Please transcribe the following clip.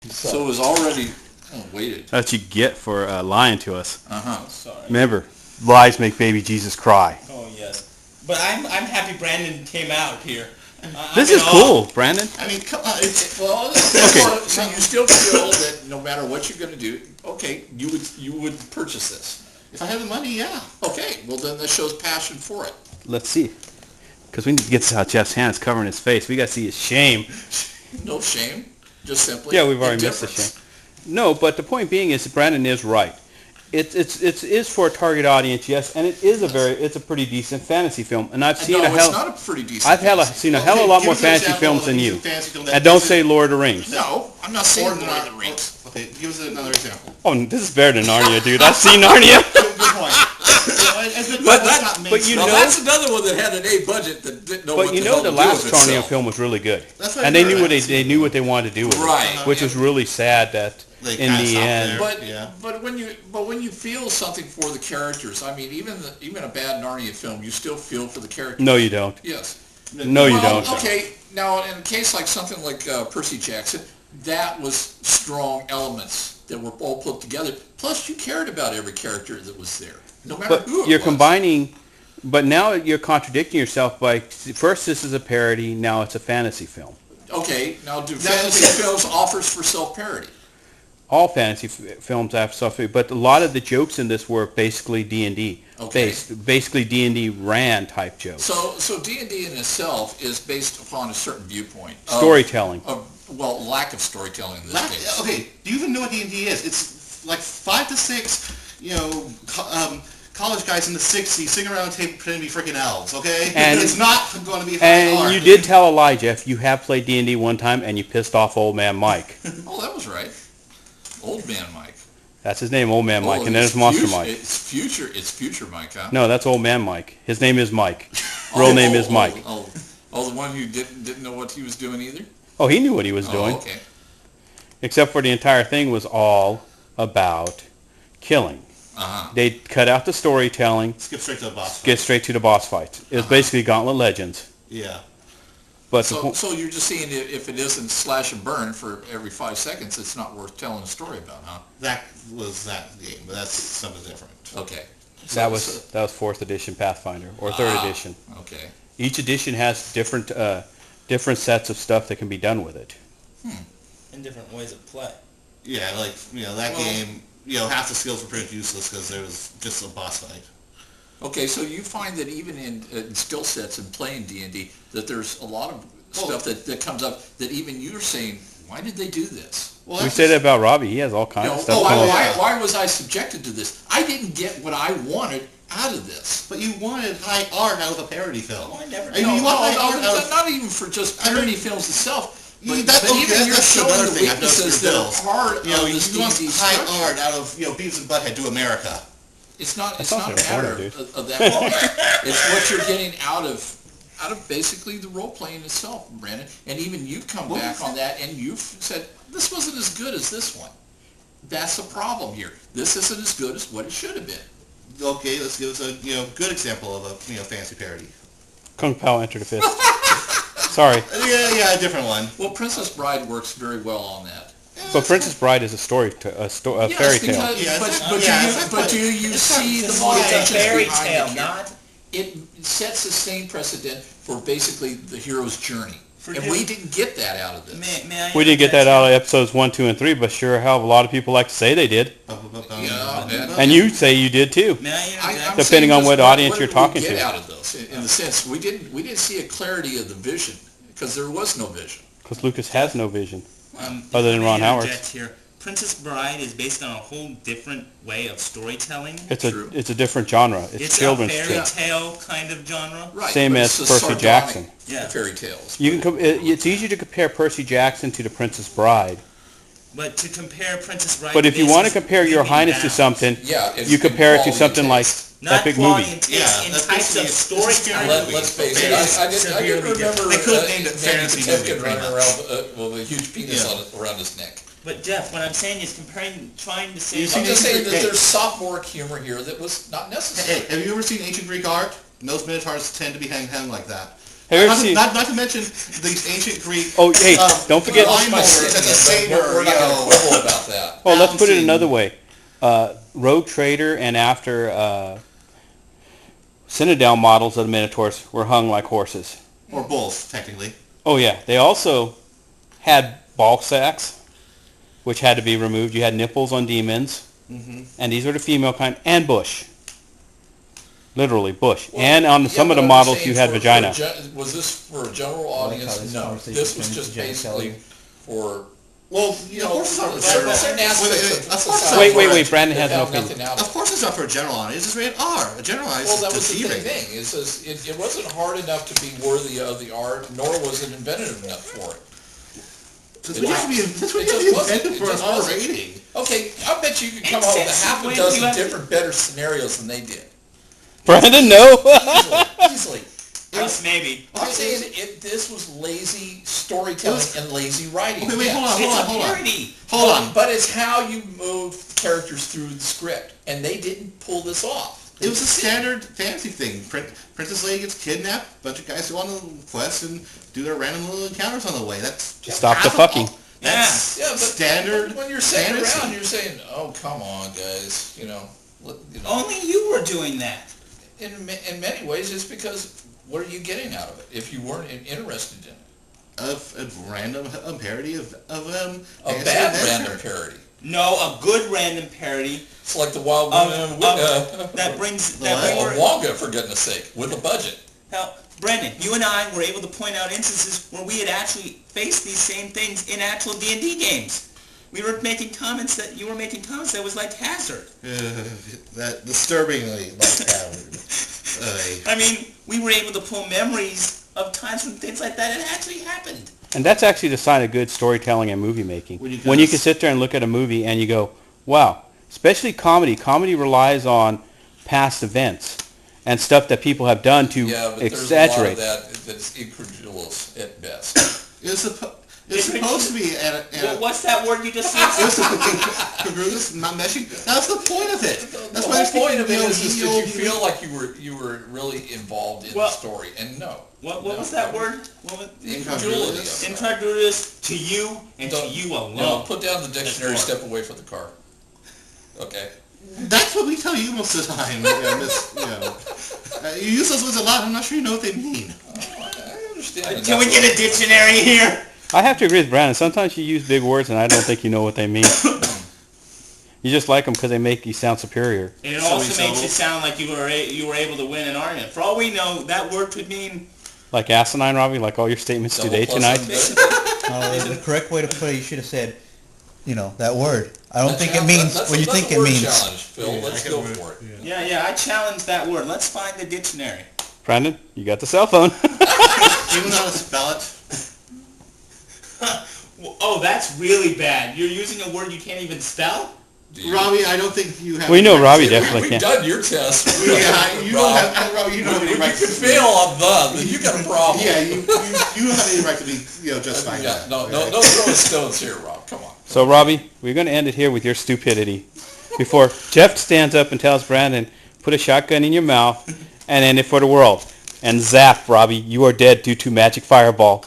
So it was already weighted. That's what you get for lying to us. Sorry. Remember, lies make baby Jesus cry. Oh yes. But I'm happy Blandon came out here. This is cool, Brandon. I mean, come on. So you still feel that no matter what you're going to do, okay, you would purchase this. If I have the money, yeah. Okay, well then that shows passion for it. Let's see. Because we need to get to how Jeff's hand is covering his face. We got to see his shame. No shame, just simply Yeah, we've already missed the shame. No, but the point being is that Brandon is right. It is for a target audience, yes, and it's a pretty decent fantasy film. And I've seen it's not a pretty decent. I've seen a hell of a lot more fantasy films than you. And don't say Lord of the Rings. No, I'm not saying Lord of the Rings. Okay, give us another example. Oh, this is better than Narnia, dude. I've seen Narnia. Good point. But you know, that's another one that had an A budget that didn't know what the hell to do with the last Narnia itself. film was really good, and they knew what they wanted to do with it, which was really sad that in the end. But when you feel something for the characters, I mean, even a bad Narnia film, you still feel for the characters. No, you don't. Yes. No, you don't. Okay. Now, in a case like something like Percy Jackson, that was strong elements that were all put together. Plus, you cared about every character that was there, no matter who it was. You're combining, but now you're contradicting yourself by first this is a parody, now it's a fantasy film. Okay, now do fantasy films offers for self-parody? All fantasy films have self-parody, but a lot of the jokes in this were basically D&D. Okay. Basically D&D ran type jokes. So D&D in itself is based upon a certain viewpoint. Storytelling. Lack of storytelling in this case. Okay, do you even know what D&D is? It's like 5 to 6, college guys in the 60s sitting around a table pretending to be freaking elves, okay? And it's not going to be hard. And you did tell a lie, Jeff. You have played D&D one time, and you pissed off Old Man Mike. Oh, that was right. Old Man Mike. That's his name, Old Man Mike, and then it's Monster Mike. It's future Mike, huh? No, that's Old Man Mike. His name is Mike. Real name is Mike. The one who didn't know what he was doing either? Oh, he knew what he was doing. Okay. Except for the entire thing was all about killing. They cut out the storytelling. Skip straight to the boss fight. Get straight to the boss fight. It was basically Gauntlet Legends. Yeah. But so you're just seeing if it isn't slash and burn for every 5 seconds, it's not worth telling a story about, huh? That was that game, but that's something different. Okay. That was 4th edition Pathfinder or 3rd edition. Okay. Each edition has different sets of stuff that can be done with it. And different ways of play. Yeah, that game, half the skills were pretty useless because there was just a boss fight. Okay, so you find that even in skill sets and playing D&D, that there's a lot of stuff that comes up that even you're saying, why did they do this? Well, we say that about Robbie. He has all kinds of stuff. Why was I subjected to this? I didn't get what I wanted out of this. But you wanted high art out of a parody film. Oh, I never. Not even for just parody films itself. But even you're showing the weaknesses that are part of this D&D high art out of Beavis and Butthead Do America. It's not a matter of that part. It's what you're getting out of basically the role playing itself, Brandon. And even you've come back on that, and you've said this wasn't as good as this one. That's the problem here. This isn't as good as what it should have been. Okay, let's give us a good example of a fantasy parody. Kung Pao Enter the Fist. Sorry. Yeah, a different one. Well, Princess Bride works very well on that. But Princess Bride is a fairy tale. But do you see the motivations behind it? Not it sets the same precedent for basically the hero's journey. And we didn't get that out of this. We didn't get that out of episodes 1, 2, and 3, but sure hell, a lot of people like to say they did. And you say you did too. Depending on what audience you're talking to. What did we get out of those? In the sense, we didn't see a clarity of the vision because there was no vision. Because Lucas has no vision. Other than Ron Howard. Princess Bride is based on a whole different way of storytelling. It's a different genre. It's children's a fairy tale kind of genre. Right. Same as Percy Jackson. Yeah. Fairy tales. It's easy to compare Percy Jackson to the Princess Bride. But to compare Princess Bride, but if you want to compare Your Highness to something, you compare it to something like Epic Movie. In types of storytelling. Let's face it. I can remember Fantasy Movie running around with a huge penis around his neck. But Jeff, what I'm saying is trying to say. I'm just saying that there's sophomoric humor here that was not necessary. Hey, have you ever seen ancient Greek art? Most minotaurs tend to be hung like that. Have you ever seen? Not to mention these ancient Greek. Oh, hey, don't forget. Wine holders and the saber. We're not going to quibble about that. Oh, let's put it another way. Rogue Trader and after Citadel models of the Minotaurs were hung like horses. Or both, technically. Oh yeah, they also had ball sacks, which had to be removed. You had nipples on demons, and these were the female kind, and bush. Literally bush. Well, and on some of the models you had vagina. Was this for a general audience? No. This was just basically for... Well, you know, Wait, Brandon has an opinion. Of course it's not for a general audience, it's rated R. A general audience Well, that was is the T-rated. thing. It wasn't hard enough to be worthy of the art, nor was it inventive enough for it. This would have to be invented for an R rating. Okay, I bet you could come up with a half a dozen different better scenarios than they did. Brandon, no. Easily. Maybe. I'm saying this was lazy storytelling and lazy writing. Okay, wait, hold on. Hold on. But it's how you move characters through the script, and they didn't pull this off. It was a standard fantasy thing. Princess Leia gets kidnapped, a bunch of guys go on a quest and do their random little encounters on the way. That's just Stop the fucking. That's but standard when you're sitting fantasy. around, you're saying, "Oh, come on, guys," Only you were doing that. In many ways, it's because what are you getting out of it if you weren't interested in it? A random parody of a bad random parody. No, a good random parody. It's like the Wild that brings Wonga, for goodness sake, with a budget. Now, Brendan, you and I were able to point out instances where we had actually faced these same things in actual D&D games. We were making comments that you were making comments that was like Hazard. That disturbingly like Hazard. I mean, we were able to pull memories of times when things like that had actually happened. And that's actually the sign of good storytelling and movie making. When you can sit there and look at a movie and you go, wow, especially comedy. Comedy relies on past events and stuff that people have done to exaggerate. There's a lot of that's incredulous at best. It's supposed to be what's that word you just used? Incongruous, not meshing. That's the point of it. That's why the point of it is that you feel like you were really involved in the story, and no. What was that word? Incongruity. Incongruous to you and to you alone. No, put down the dictionary. Step away from the car. Okay. That's what we tell you most of the time. You use those words a lot. I'm not sure you know what they mean. I understand. Can we get a dictionary here? I have to agree with Brandon. Sometimes you use big words and I don't think you know what they mean. You just like them because they make you sound superior. And it also makes you sound like you were able to win an argument. For all we know, that word could mean... Like asinine, Robbie? Like all your statements today, tonight? The correct way to put it, you should have said, that word. I don't think it means what you think it means. Challenge, Phil. Let's go for it. Yeah, I challenge that word. Let's find the dictionary. Brandon, you got the cell phone. Do you know how to spell it? Oh, that's really bad. You're using a word you can't even spell? Robbie, I don't think you have... We know Robbie definitely We've can't. done your test. You don't have... Robbie, you don't have any right You can fail on you got a problem. Yeah, you don't have any right to be, just fine. No throwing stones here, Rob. Come on. So, Robbie, we're going to end it here with your stupidity. Before Jeff stands up and tells Brandon, put a shotgun in your mouth and end it for the world. And zap, Robbie, you are dead due to magic fireball.